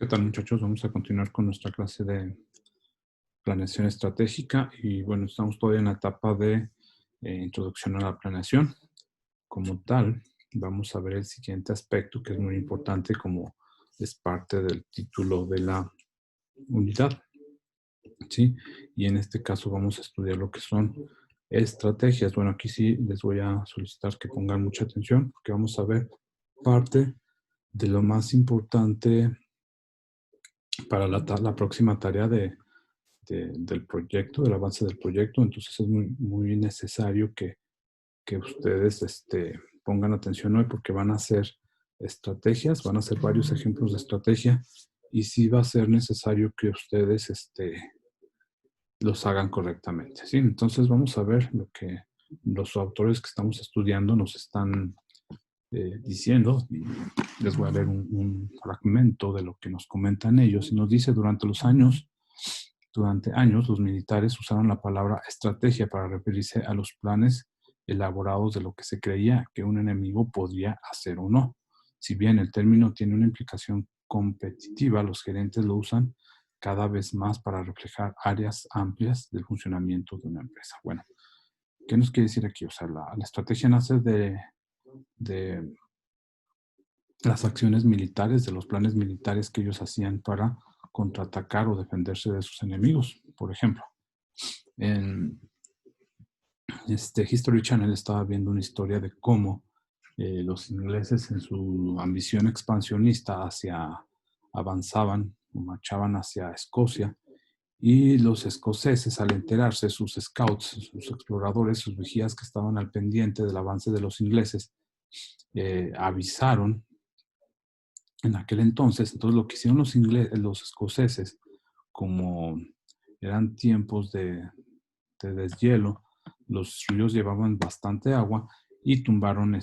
¿Qué tal, muchachos? Vamos a continuar con nuestra clase de planeación estratégica y bueno, estamos todavía en la etapa de introducción a la planeación. Como tal, vamos a ver el siguiente aspecto que es muy importante como es parte del título de la unidad, ¿sí? Y en este caso vamos a estudiar lo que son estrategias. Bueno, aquí sí les voy a solicitar que pongan mucha atención porque vamos a ver parte de lo más importante para la próxima tarea del proyecto, del avance del proyecto. Entonces es muy necesario que ustedes pongan atención hoy porque van a hacer estrategias, van a hacer varios ejemplos de estrategia y sí va a ser necesario que ustedes los hagan correctamente, ¿sí? Entonces vamos a ver lo que los autores que estamos estudiando nos están diciendo. Y les voy a leer un fragmento de lo que nos comentan ellos y nos dice: durante años, los militares usaron la palabra estrategia para referirse a los planes elaborados de lo que se creía que un enemigo podría hacer o no. Si bien el término tiene una implicación competitiva, los gerentes lo usan cada vez más para reflejar áreas amplias del funcionamiento de una empresa. Bueno, ¿qué nos quiere decir aquí? O sea, la estrategia nace de las acciones militares, de los planes militares que ellos hacían para contraatacar o defenderse de sus enemigos. Por ejemplo, en History Channel estaba viendo una historia de cómo los ingleses en su ambición expansionista avanzaban o marchaban hacia Escocia, y los escoceses, al enterarse, sus scouts, sus exploradores, sus vigías que estaban al pendiente del avance de los ingleses, avisaron en aquel entonces. Entonces lo que hicieron los escoceses, como eran tiempos de deshielo, los ríos llevaban bastante agua y tumbaron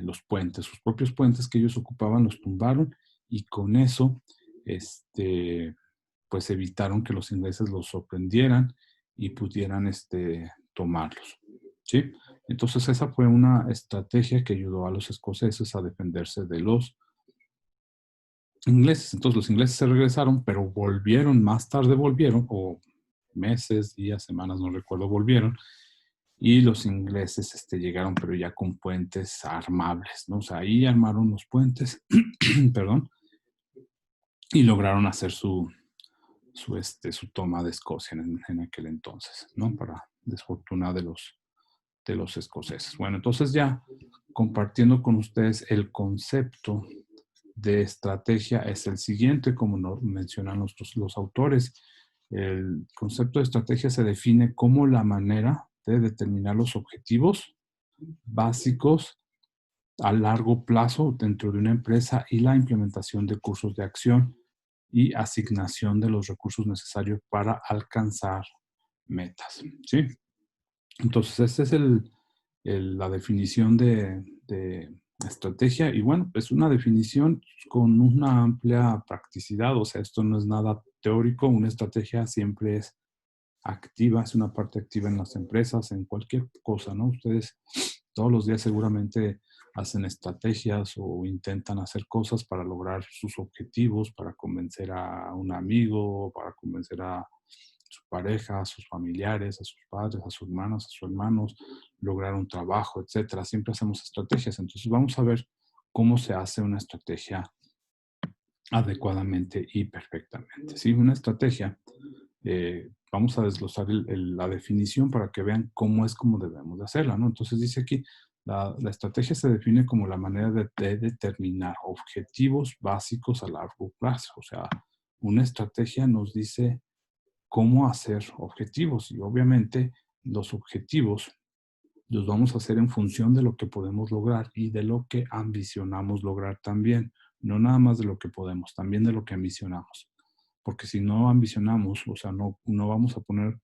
los puentes, sus propios puentes que ellos ocupaban los tumbaron, y con eso pues evitaron que los ingleses los sorprendieran y pudieran tomarlos, ¿sí? Entonces esa fue una estrategia que ayudó a los escoceses a defenderse de los ingleses. Entonces los ingleses se regresaron, pero volvieron, más tarde volvieron, o meses, días, semanas, no recuerdo, volvieron, y los ingleses llegaron, pero ya con puentes armables, ¿no? O sea, ahí armaron los puentes, perdón, y lograron hacer su toma de Escocia en aquel entonces, ¿no? Para desfortuna de los escoceses. Bueno, entonces ya compartiendo con ustedes el concepto de estrategia es el siguiente, como nos mencionan los autores. El concepto de estrategia se define como la manera de determinar los objetivos básicos a largo plazo dentro de una empresa y la implementación de cursos de acción y asignación de los recursos necesarios para alcanzar metas, ¿sí? Entonces, esta es la definición de estrategia. Y bueno, es una definición con una amplia practicidad. O sea, esto no es nada teórico. Una estrategia siempre es activa, es una parte activa en las empresas, en cualquier cosa, ¿no? Ustedes todos los días seguramente hacen estrategias o intentan hacer cosas para lograr sus objetivos, para convencer a un amigo, para convencer a su pareja, a sus familiares, a sus padres, a sus hermanas, a sus hermanos, lograr un trabajo, etcétera. Siempre hacemos estrategias. Entonces vamos a ver cómo se hace una estrategia adecuadamente y perfectamente. ¿Sí? Una estrategia, vamos a desglosar la definición para que vean cómo es como debemos de hacerla, ¿no? Entonces dice aquí, la estrategia se define como la manera de determinar objetivos básicos a largo plazo. O sea, una estrategia nos dice cómo hacer objetivos, y obviamente los objetivos los vamos a hacer en función de lo que podemos lograr y de lo que ambicionamos lograr también. No nada más de lo que podemos, también de lo que ambicionamos. Porque si no ambicionamos, o sea, no vamos a poner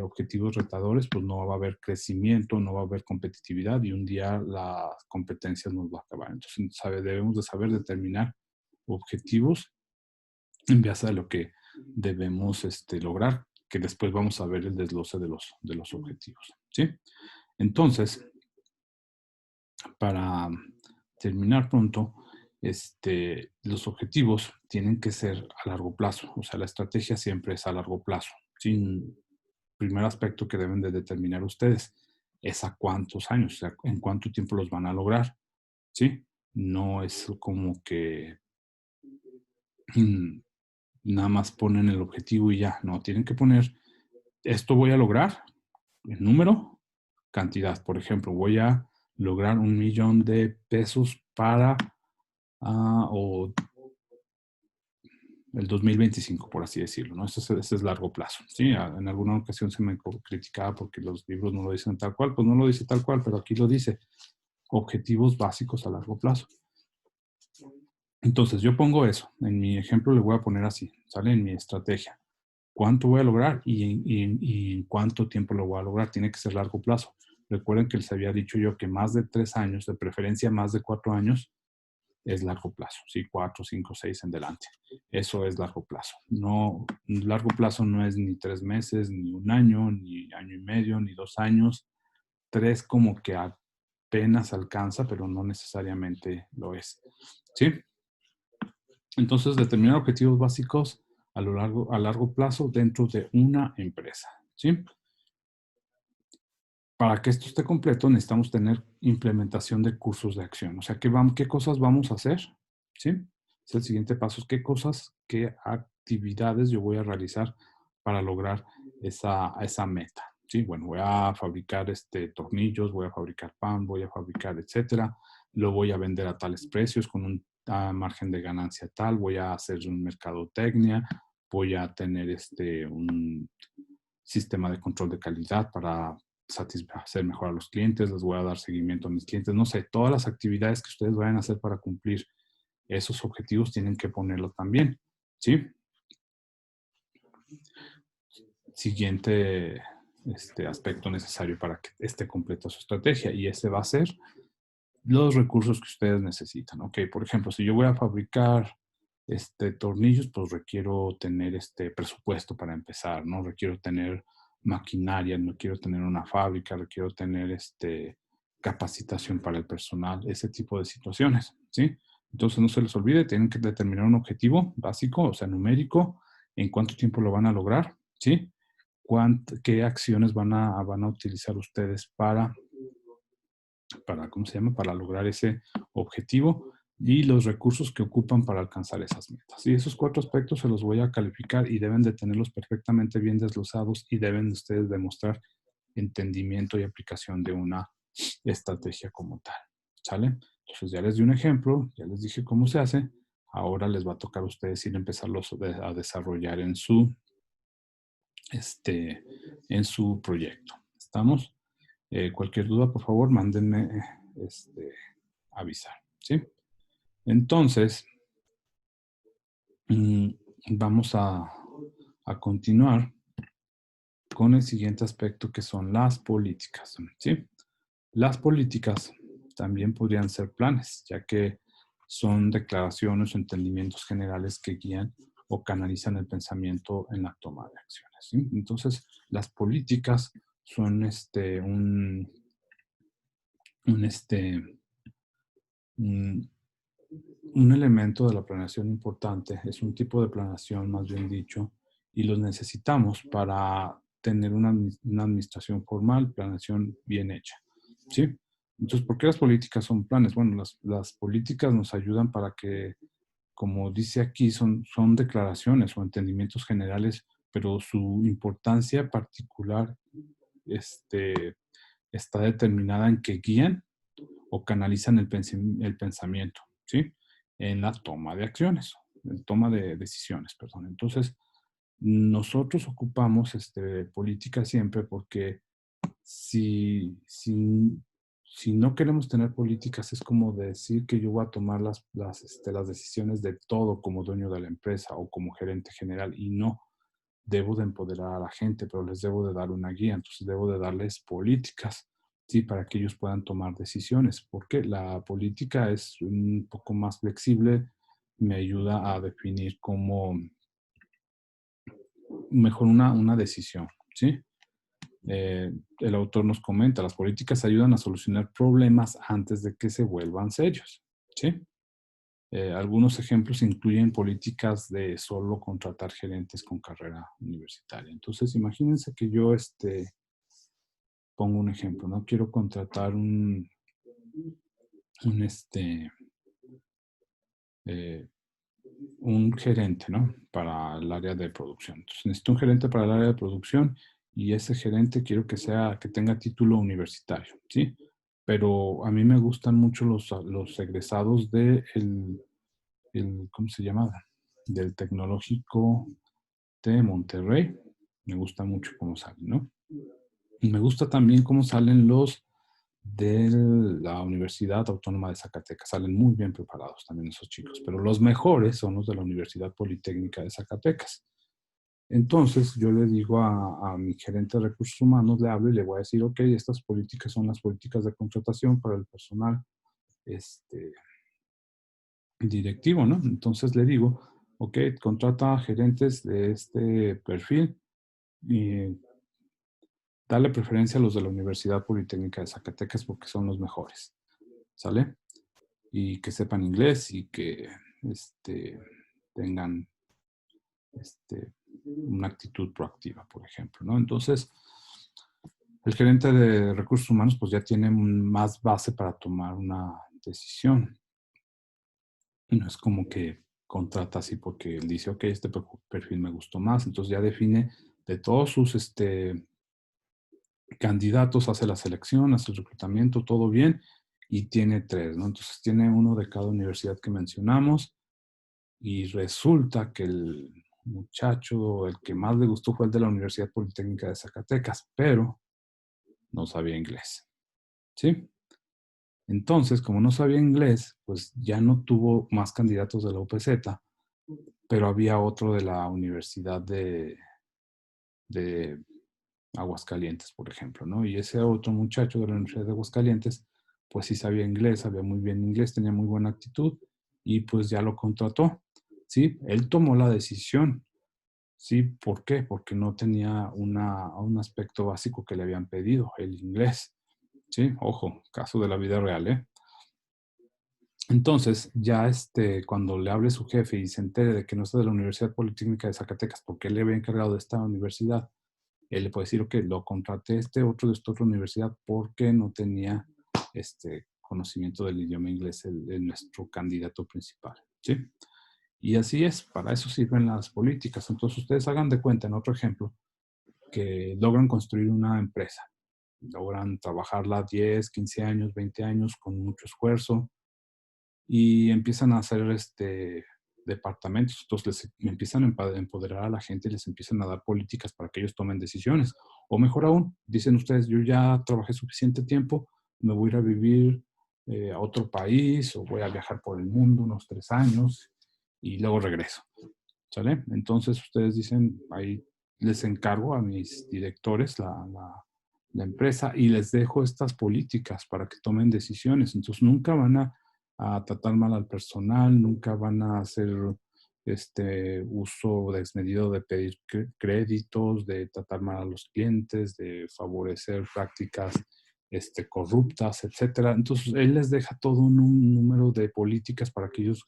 objetivos retadores, pues no va a haber crecimiento, no va a haber competitividad, y un día las competencias nos va a acabar. Entonces debemos de saber determinar objetivos en base a lo que debemos lograr, que después vamos a ver el desglose de los objetivos, ¿sí? Entonces, para terminar pronto, los objetivos tienen que ser a largo plazo. O sea, la estrategia siempre es a largo plazo. Sin primer aspecto que deben de determinar ustedes es a cuántos años, o sea, en cuánto tiempo los van a lograr, ¿sí? No es como que nada más ponen el objetivo y ya. No, tienen que poner, esto voy a lograr, el número, cantidad. Por ejemplo, voy a lograr 1,000,000 de pesos para o el 2025, por así decirlo, ¿no? Ese es largo plazo, ¿sí? En alguna ocasión se me criticaba porque los libros no lo dicen tal cual, pues no lo dice tal cual, pero aquí lo dice, objetivos básicos a largo plazo. Entonces, yo pongo eso, en mi ejemplo le voy a poner así, ¿sale? En mi estrategia. ¿Cuánto voy a lograr y en cuánto tiempo lo voy a lograr? Tiene que ser largo plazo. Recuerden que les había dicho yo que más de 3 años, de preferencia más de 4 años, es largo plazo, ¿sí? 4, 5, 6 en delante. Eso es largo plazo. No, largo plazo no es ni 3 meses, ni un año, ni año y medio, ni 2 años. 3 como que apenas alcanza, pero no necesariamente lo es, ¿sí? Entonces, determinar objetivos básicos a largo plazo dentro de una empresa, ¿sí? Para que esto esté completo, necesitamos tener implementación de cursos de acción. O sea, ¿qué cosas vamos a hacer? ¿Sí? Es el siguiente paso. ¿Qué cosas, qué actividades yo voy a realizar para lograr esa meta? Sí, bueno, voy a fabricar tornillos, voy a fabricar pan, voy a fabricar, etcétera. Lo voy a vender a tales precios con un margen de ganancia tal. Voy a hacer un mercadotecnia. Voy a tener un sistema de control de calidad para satisfacer mejor a los clientes, les voy a dar seguimiento a mis clientes, no sé, todas las actividades que ustedes vayan a hacer para cumplir esos objetivos tienen que ponerlo también, ¿sí? Siguiente aspecto necesario para que esté completa su estrategia y ese va a ser los recursos que ustedes necesitan, ¿ok? Por ejemplo, si yo voy a fabricar tornillos, pues requiero tener este presupuesto para empezar, ¿no? Requiero tener maquinaria, no quiero tener una fábrica, requiero tener capacitación para el personal, ese tipo de situaciones, ¿sí? Entonces no se les olvide, tienen que determinar un objetivo básico, o sea, numérico, en cuánto tiempo lo van a lograr, ¿sí? ¿Qué acciones van a utilizar ustedes ¿cómo se llama? Para lograr ese objetivo y los recursos que ocupan para alcanzar esas metas. Y esos 4 aspectos se los voy a calificar y deben de tenerlos perfectamente bien desglosados y deben ustedes demostrar entendimiento y aplicación de una estrategia como tal. ¿Sale? Entonces ya les di un ejemplo, ya les dije cómo se hace. Ahora les va a tocar a ustedes ir a empezarlos a desarrollar en su proyecto. ¿Estamos? Cualquier duda, por favor, mándenme avisar, ¿sí? Entonces, mm, vamos a continuar con el siguiente aspecto que son las políticas, ¿sí? Las políticas también podrían ser planes, ya que son declaraciones o entendimientos generales que guían o canalizan el pensamiento en la toma de acciones, ¿sí? Entonces, las políticas son un, este, un, un elemento de la planeación importante, es un tipo de planeación más bien dicho, y los necesitamos para tener una administración formal, planeación bien hecha. ¿Sí? Entonces, ¿por qué las políticas son planes? Bueno, las políticas nos ayudan para que, como dice aquí, son declaraciones o entendimientos generales, pero su importancia particular está determinada en que guían o canalizan el pensamiento, ¿sí? En la toma de acciones, en toma de decisiones, perdón. Entonces, nosotros ocupamos política siempre porque si no queremos tener políticas, es como decir que yo voy a tomar las decisiones de todo como dueño de la empresa o como gerente general y no. Debo de empoderar a la gente, pero les debo de dar una guía, entonces debo de darles políticas, ¿sí? Para que ellos puedan tomar decisiones, porque la política es un poco más flexible, me ayuda a definir cómo mejor una decisión, ¿sí? El autor nos comenta, las políticas ayudan a solucionar problemas antes de que se vuelvan serios, ¿sí? Algunos ejemplos incluyen políticas de solo contratar gerentes con carrera universitaria. Entonces, imagínense que yo pongo un ejemplo, ¿no? Quiero contratar un, este, eh, un gerente, ¿no? Para el área de producción. Entonces, necesito un gerente para el área de producción y ese gerente quiero que tenga título universitario, ¿sí? Pero a mí me gustan mucho los egresados ¿cómo se llama? Del Tecnológico de Monterrey. Me gusta mucho cómo salen, ¿no? Y me gusta también cómo salen los de la Universidad Autónoma de Zacatecas. Salen muy bien preparados también esos chicos, pero los mejores son los de la Universidad Politécnica de Zacatecas. Entonces yo le digo a mi gerente de recursos humanos, le hablo y le voy a decir, ok, estas políticas son las políticas de contratación para el personal directivo, ¿no? Entonces le digo, ok, contrata gerentes de este perfil y dale preferencia a los de la Universidad Politécnica de Zacatecas porque son los mejores, ¿sale? Y que sepan inglés y que tengan una actitud proactiva, por ejemplo, ¿no? Entonces, el gerente de recursos humanos pues ya tiene más base para tomar una decisión. Y no es como que contrata así porque él dice, ok, este perfil me gustó más. Entonces ya define de todos sus candidatos, hace la selección, hace el reclutamiento, todo bien, y tiene 3, ¿no? Entonces tiene uno de cada universidad que mencionamos y resulta que el muchacho, el que más le gustó fue el de la Universidad Politécnica de Zacatecas, pero no sabía inglés, ¿sí? Entonces, como no sabía inglés, pues ya no tuvo más candidatos de la UPZ, pero había otro de la Universidad de Aguascalientes, por ejemplo, ¿no? Y ese otro muchacho de la Universidad de Aguascalientes, pues sí sabía inglés, sabía muy bien inglés, tenía muy buena actitud y pues ya lo contrató, ¿sí? Él tomó la decisión, ¿sí? ¿Por qué? Porque no tenía un aspecto básico que le habían pedido, el inglés, ¿sí? Ojo, caso de la vida real, ¿eh? Entonces, ya cuando le hable su jefe y se entere de que no está de la Universidad Politécnica de Zacatecas, porque él le había encargado de esta universidad, él le puede decir, ok, lo contraté otro de esta otra universidad porque no tenía conocimiento del idioma inglés, nuestro candidato principal, ¿sí? Y así es, para eso sirven las políticas. Entonces, ustedes hagan de cuenta, en otro ejemplo, que logran construir una empresa, logran trabajarla 10, 15 años, 20 años con mucho esfuerzo, y empiezan a hacer departamentos. Entonces les empiezan a empoderar a la gente y les empiezan a dar políticas para que ellos tomen decisiones. O mejor aún, dicen ustedes, yo ya trabajé suficiente tiempo, me voy a ir a vivir a otro país o voy a viajar por el mundo unos 3 años y luego regreso. ¿Sale? Entonces ustedes dicen, ahí les encargo a mis directores la empresa y les dejo estas políticas para que tomen decisiones. Entonces nunca van a tratar mal al personal, nunca van a hacer uso desmedido de pedir créditos, de tratar mal a los clientes, de favorecer prácticas corruptas, etcétera. Entonces él les deja todo un número de políticas para que ellos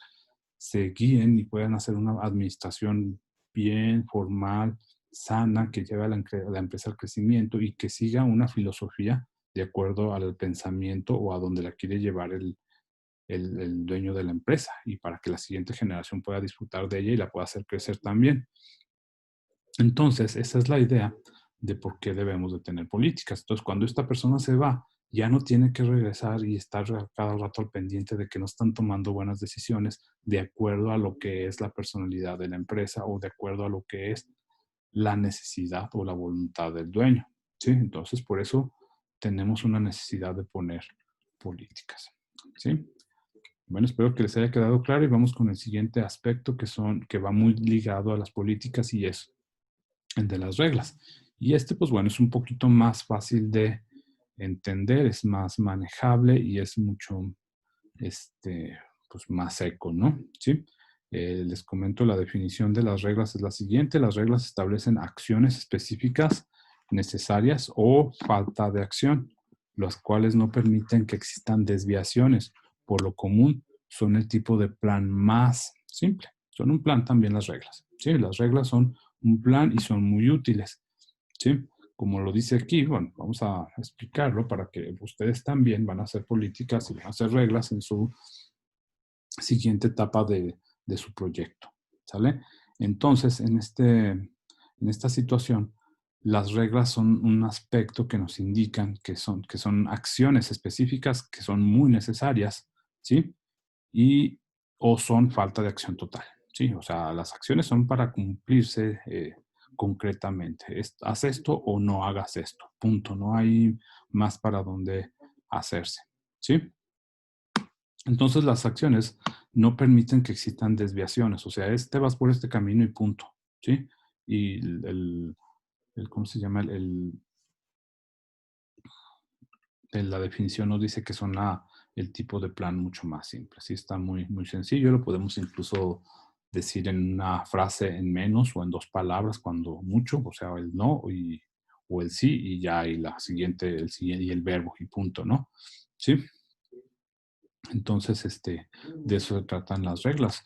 se guíen y puedan hacer una administración bien formal, sana, que lleve a la empresa al crecimiento y que siga una filosofía de acuerdo al pensamiento o a donde la quiere llevar el dueño de la empresa y para que la siguiente generación pueda disfrutar de ella y la pueda hacer crecer también. Entonces, esa es la idea de por qué debemos de tener políticas. Entonces, cuando esta persona se va, ya no tiene que regresar y estar cada rato al pendiente de que no están tomando buenas decisiones de acuerdo a lo que es la personalidad de la empresa o de acuerdo a lo que es la necesidad o la voluntad del dueño. ¿Sí? Entonces, por eso tenemos una necesidad de poner políticas. ¿Sí? Bueno, espero que les haya quedado claro y vamos con el siguiente aspecto que va muy ligado a las políticas y es el de las reglas. Y pues bueno, es un poquito más fácil de entender, es más manejable y es mucho, pues más seco, ¿no? ¿Sí? Les comento la definición de las reglas es la siguiente. Las reglas establecen acciones específicas necesarias o falta de acción, las cuales no permiten que existan desviaciones por lo común son el tipo de plan más simple. Son un plan también las reglas. ¿Sí? Las reglas son un plan y son muy útiles. ¿Sí? Como lo dice aquí, bueno, vamos a explicarlo para que ustedes también van a hacer políticas y van a hacer reglas en su siguiente etapa de su proyecto. ¿Sale? Entonces, en esta situación, las reglas son un aspecto que nos indican que son acciones específicas que son muy necesarias, ¿sí? Y o son falta de acción total, ¿sí? O sea, las acciones son para cumplirse concretamente. Haz esto o no hagas esto, punto. No hay más para dónde hacerse, ¿sí? Entonces las acciones no permiten que existan desviaciones, o sea, te vas por este camino y punto, ¿sí? Y ¿cómo se llama? La definición nos dice que son el tipo de plan mucho más simple, ¿sí? Está muy, muy sencillo, lo podemos incluso decir en una frase en menos o en dos palabras cuando mucho, o sea, el no o el sí y ya, y la siguiente, el siguiente y el verbo y punto, ¿no? ¿Sí? Entonces, de eso se tratan las reglas.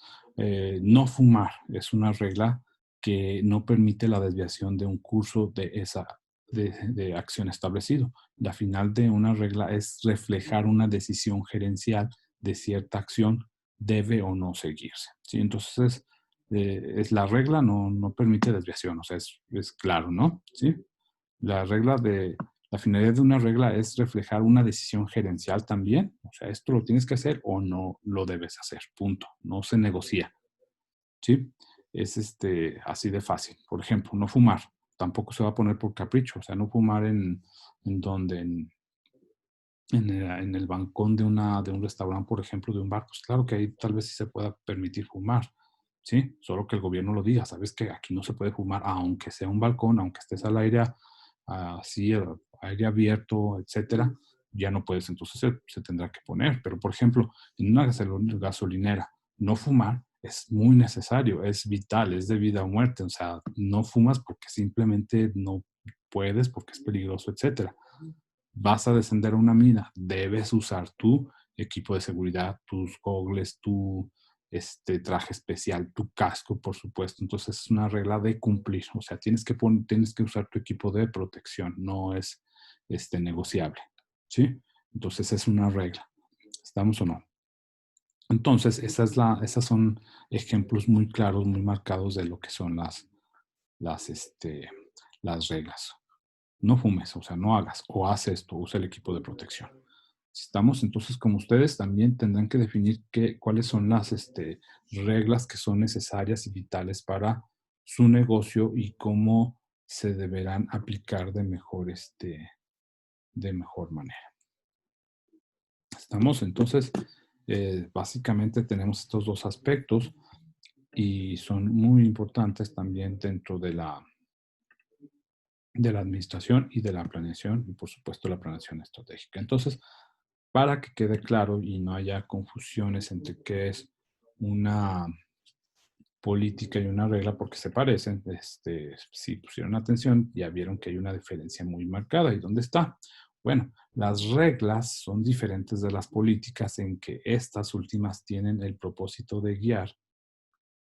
No fumar es una regla que no permite la desviación de un curso de acción establecido. La final de una regla es reflejar una decisión gerencial de cierta acción debe o no seguirse. ¿Sí? Entonces, es la regla no permite desviación, o sea, es claro, ¿no? ¿Sí? La regla la finalidad de una regla es reflejar una decisión gerencial también. O sea, esto lo tienes que hacer o no lo debes hacer. Punto. No se negocia. ¿Sí? Es así de fácil. Por ejemplo, no fumar. Tampoco se va a poner por capricho. O sea, no fumar en donde, en el balcón de un restaurante, por ejemplo, de un bar. Pues claro que ahí tal vez sí se pueda permitir fumar. ¿Sí? Solo que el gobierno lo diga. Sabes que aquí no se puede fumar, aunque sea un balcón, aunque estés al aire así, aire abierto, etcétera, ya no puedes, entonces se tendrá que poner. Pero, por ejemplo, en una gasolinera, no fumar es muy necesario, es vital, es de vida o muerte. O sea, no fumas porque simplemente no puedes, porque es peligroso, etcétera. Vas a descender a una mina, debes usar tu equipo de seguridad, tus gogles, tu traje especial, tu casco, por supuesto. Entonces es una regla de cumplir. O sea, tienes que usar tu equipo de protección. No es negociable. ¿Sí? Entonces es una regla. ¿Estamos o no? Entonces, esas son ejemplos muy claros, muy marcados de lo que son las, este, las reglas. No fumes, o sea, no hagas, o haz esto, usa el equipo de protección. Si estamos, entonces, como ustedes, también tendrán que definir cuáles son las reglas que son necesarias y vitales para su negocio y cómo se deberán aplicar de mejor manera. Estamos, entonces, básicamente tenemos estos dos aspectos y son muy importantes también dentro de la administración y de la planeación y por supuesto la planeación estratégica. Entonces, para que quede claro y no haya confusiones entre qué es una política y una regla porque se parecen, si pusieron atención ya vieron que hay una diferencia muy marcada. ¿Y dónde está? Bueno, las reglas son diferentes de las políticas en que estas últimas tienen el propósito de guiar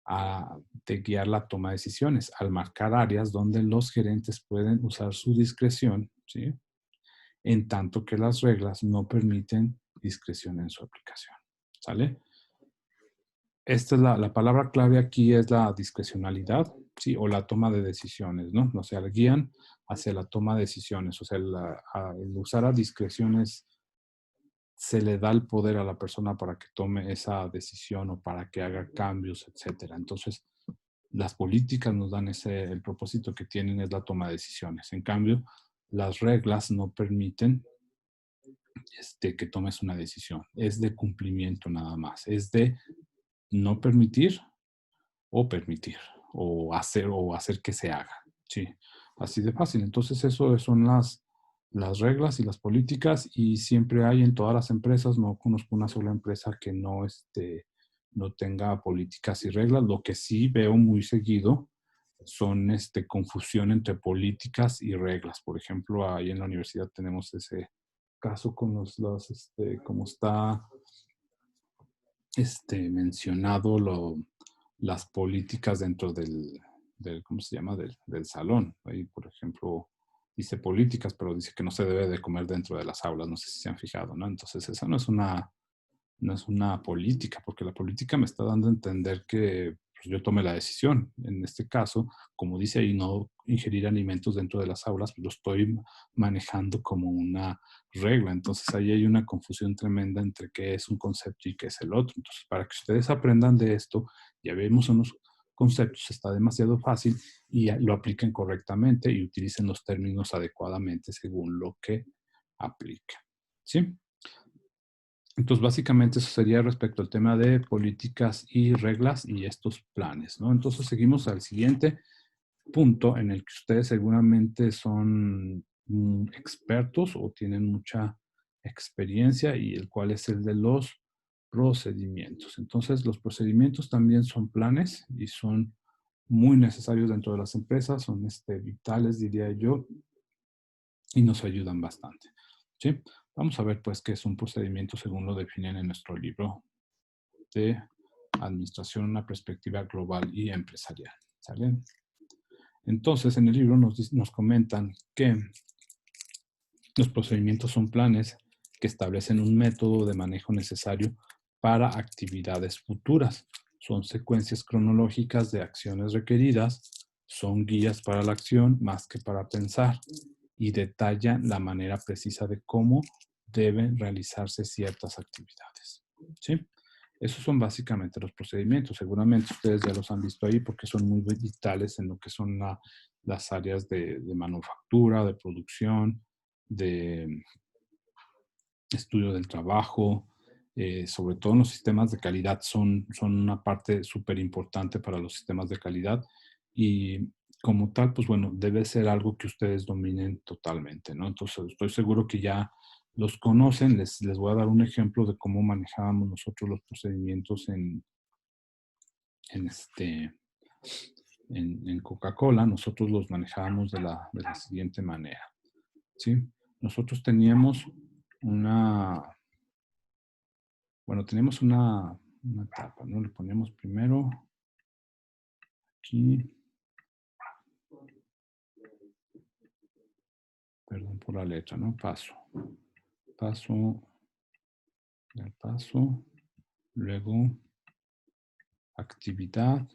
la toma de decisiones al marcar áreas donde los gerentes pueden usar su discreción, ¿sí? En tanto que las reglas no permiten discreción en su aplicación. ¿Sale? Esta es la palabra clave aquí es la discrecionalidad, ¿sí? O la toma de decisiones, ¿no? O sea, guían hacia la toma de decisiones. O sea, el usar a discreciones se le da el poder a la persona para que tome esa decisión o para que haga cambios, etcétera. Entonces, las políticas nos dan el propósito que tienen es la toma de decisiones. En cambio, las reglas no permiten que tomes una decisión. Es de cumplimiento nada más. Es de no permitir o permitir o hacer que se haga. Sí, así de fácil. Entonces, eso son las reglas y las políticas y siempre hay en todas las empresas. No conozco una sola empresa que no tenga políticas y reglas. Lo que sí veo muy seguido son confusión entre políticas y reglas. Por ejemplo, ahí en la universidad tenemos ese caso con como está mencionado las políticas dentro del ¿cómo se llama? Del salón. Ahí, por ejemplo, dice políticas, pero dice que no se debe de comer dentro de las aulas. No sé si se han fijado, ¿no? Entonces, esa no es una política, porque la política me está dando a entender que pues, yo tome la decisión. En este caso, como dice ahí, no ingerir alimentos dentro de las aulas, pues, lo estoy manejando como una regla. Entonces ahí hay una confusión tremenda entre qué es un concepto y qué es el otro. Entonces, para que ustedes aprendan de esto, ya vemos unos conceptos, está demasiado fácil y lo apliquen correctamente y utilicen los términos adecuadamente según lo que aplica. ¿Sí? Entonces, básicamente eso sería respecto al tema de políticas y reglas y estos planes, ¿no? Entonces, seguimos al siguiente punto en el que ustedes seguramente son expertos o tienen mucha experiencia y el cual es el de los procedimientos. Entonces, los procedimientos también son planes y son muy necesarios dentro de las empresas, son vitales, diría yo, y nos ayudan bastante. ¿Sí? Vamos a ver, pues, qué es un procedimiento según lo definen en nuestro libro de Administración, una perspectiva global y empresarial. ¿Sale? Entonces, en el libro nos comentan que los procedimientos son planes que establecen un método de manejo necesario para actividades futuras. Son secuencias cronológicas de acciones requeridas, son guías para la acción más que para pensar y detallan la manera precisa de cómo deben realizarse ciertas actividades. ¿Sí? Esos son básicamente los procedimientos. Seguramente ustedes ya los han visto ahí porque son muy vitales en lo que son las áreas de manufactura, de producción, de estudio del trabajo, sobre todo en los sistemas de calidad, son una parte súper importante para los sistemas de calidad y como tal, pues bueno, debe ser algo que ustedes dominen totalmente, ¿no? Entonces, estoy seguro que ya los conocen, les voy a dar un ejemplo de cómo manejábamos nosotros los procedimientos en, este, en Coca-Cola. Nosotros los manejábamos de la siguiente manera, ¿sí? Nosotros teníamos teníamos una etapa, ¿no? Le ponemos primero aquí, perdón por la letra, ¿no? Paso, el paso, luego actividad,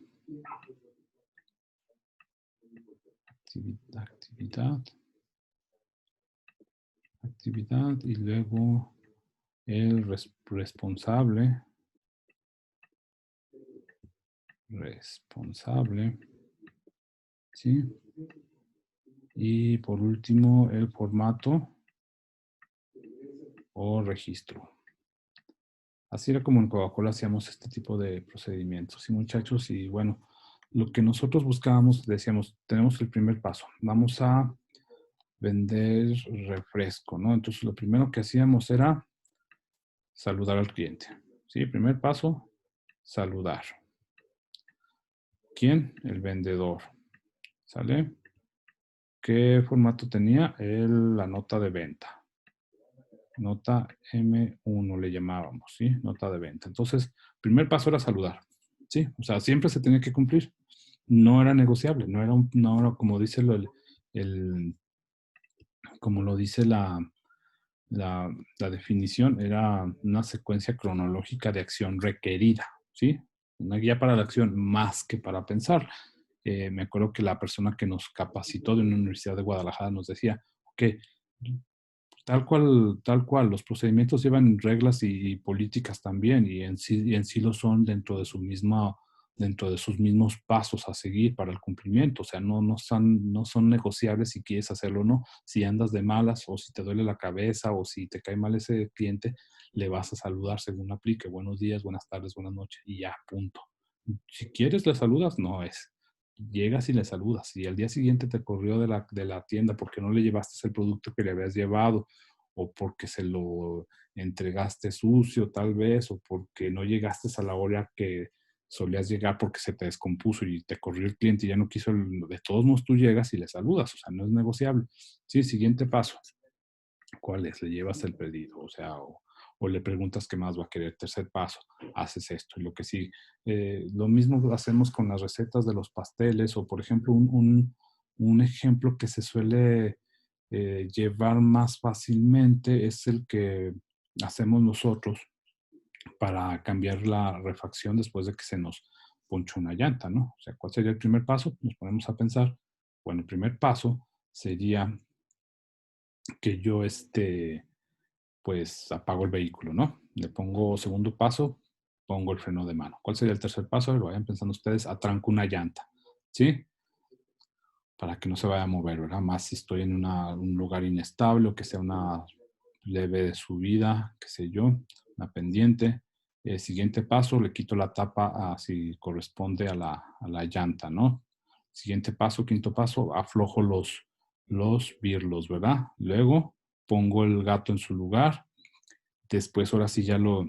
actividad y luego el responsable, ¿sí? Y por último, el formato o registro. Así era como en Coca-Cola hacíamos este tipo de procedimientos. Y muchachos, y bueno, lo que nosotros buscábamos, decíamos, tenemos el primer paso. Vamos a vender refresco, ¿no? Entonces, lo primero que hacíamos era saludar al cliente. ¿Sí? Primer paso, saludar. ¿Quién? El vendedor. ¿Sale? ¿Qué formato tenía? La nota de venta. Nota M1 le llamábamos, ¿sí? Nota de venta. Entonces, primer paso era saludar, ¿sí? O sea, siempre se tenía que cumplir. No era negociable, no era como dice como lo dice la definición, era una secuencia cronológica de acción requerida, ¿sí? Una guía para la acción más que para pensar. Me acuerdo que la persona que nos capacitó de una universidad de Guadalajara nos decía, ok, tal cual, los procedimientos llevan reglas y políticas también, y en sí lo son dentro de sus mismos pasos a seguir para el cumplimiento. O sea, no son negociables si quieres hacerlo o no. Si andas de malas, o si te duele la cabeza, o si te cae mal ese cliente, le vas a saludar según aplique. Buenos días, buenas tardes, buenas noches, y ya, punto. Si quieres, le saludas, no es. Llegas y le saludas, y al día siguiente te corrió de la tienda porque no le llevaste el producto que le habías llevado, o porque se lo entregaste sucio tal vez, o porque no llegaste a la hora que solías llegar porque se te descompuso y te corrió el cliente y ya no quiso, de todos modos tú llegas y le saludas, o sea, no es negociable. Sí, siguiente paso. ¿Cuál es? Le llevas el pedido, o sea, o le preguntas qué más va a querer. Tercer paso, haces esto y lo que sí. Lo mismo hacemos con las recetas de los pasteles o, por ejemplo, un ejemplo que se suele llevar más fácilmente es el que hacemos nosotros para cambiar la refacción después de que se nos ponchó una llanta, ¿no? O sea, ¿cuál sería el primer paso? Nos ponemos a pensar, bueno, el primer paso sería que yo, pues, apago el vehículo, ¿no? Le pongo segundo paso, pongo el freno de mano. ¿Cuál sería el tercer paso? Lo vayan pensando ustedes, atranco una llanta, ¿sí? Para que no se vaya a mover, ¿verdad? Más si estoy en un lugar inestable o que sea una leve de subida, qué sé yo, una pendiente. Siguiente paso, le quito la tapa si corresponde a la llanta, ¿no? Siguiente paso, quinto paso, aflojo los birlos, ¿verdad? Luego pongo el gato en su lugar. Después, ahora sí ya lo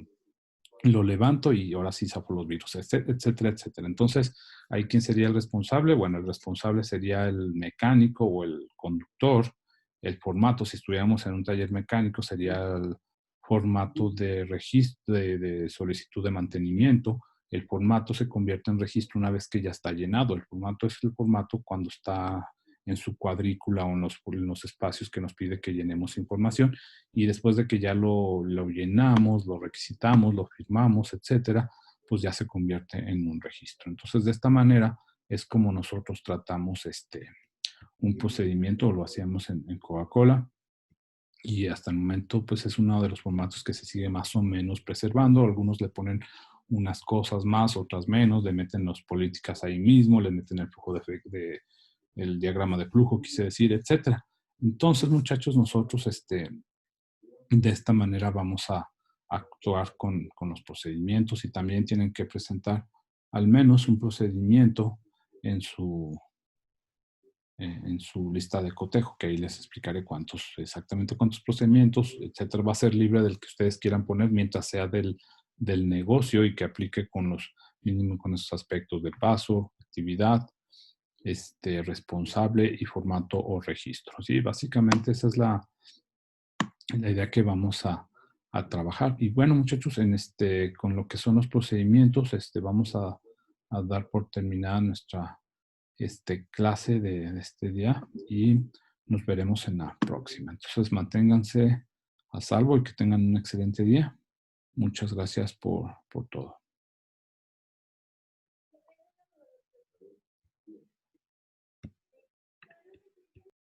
levanto y ahora sí saco los virus, etcétera, etcétera. Entonces, ¿ahí quién sería el responsable? Bueno, el responsable sería el mecánico o el conductor. El formato, si estuviéramos en un taller mecánico, sería el formato de registro, de solicitud de mantenimiento. El formato se convierte en registro una vez que ya está llenado. El formato es el formato cuando está en su cuadrícula o en los espacios que nos pide que llenemos información, y después de que ya lo llenamos, lo requisitamos, lo firmamos, etcétera, pues ya se convierte en un registro. Entonces, de esta manera es como nosotros tratamos un procedimiento, o lo hacíamos en Coca-Cola, y hasta el momento pues es uno de los formatos que se sigue más o menos preservando. Algunos le ponen unas cosas más, otras menos, le meten las políticas ahí mismo, le meten el flujo el diagrama de flujo, quise decir, etcétera. Entonces, muchachos, nosotros de esta manera vamos a actuar con los procedimientos, y también tienen que presentar al menos un procedimiento en en su lista de cotejo, que ahí les explicaré exactamente cuántos procedimientos, etcétera. Va a ser libre del que ustedes quieran poner mientras sea del negocio y que aplique con los mínimos, con esos aspectos de paso, actividad, responsable y formato o registro. Sí, básicamente esa es la idea que vamos a trabajar. Y bueno, muchachos, con lo que son los procedimientos, vamos a dar por terminada nuestra clase de este día, y nos veremos en la próxima. Entonces, manténganse a salvo y que tengan un excelente día. Muchas gracias por todo.